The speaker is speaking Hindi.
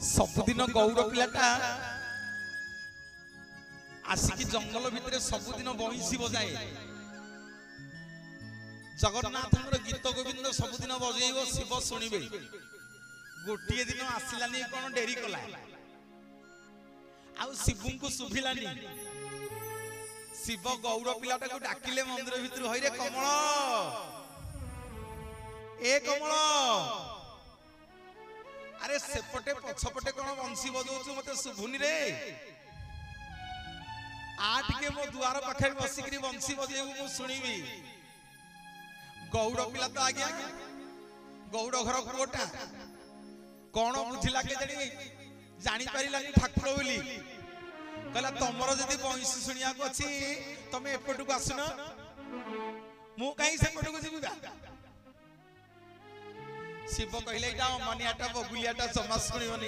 सबुदिन गौड़ पिलाटा आसिकी जंगल भितर सबुदिन बंशी बजाए जगन्नाथ गीत गोविंद सबुदिन बजेब शिव शुणे गोटे दिन आसलानी कौन डेरी कला आउ शिवु को शुभिलानी शिव गौड़ पिलाटा को डाकिले मंदिर भितर हईरे कमल ए कमल अरे सेपटे पछपटे कौन बंशी बजाऊ मत शुभुनी रे आटिके मो दुआर पाखे बसिक बंशी बजेबू मु शुणिबी गौड़ पिला तो आज्ञा गौड़ घर पुओटा कौन बुझिला के जानी पारिलानी ठाकुर बोली कहला तमर जदि बंशी शुणिया अच्छी तमे एपटू आसुन मु कहीं सेपटू जीवा शिव कहले अमानियाटा बगुलियाटा जमा शुणिबनी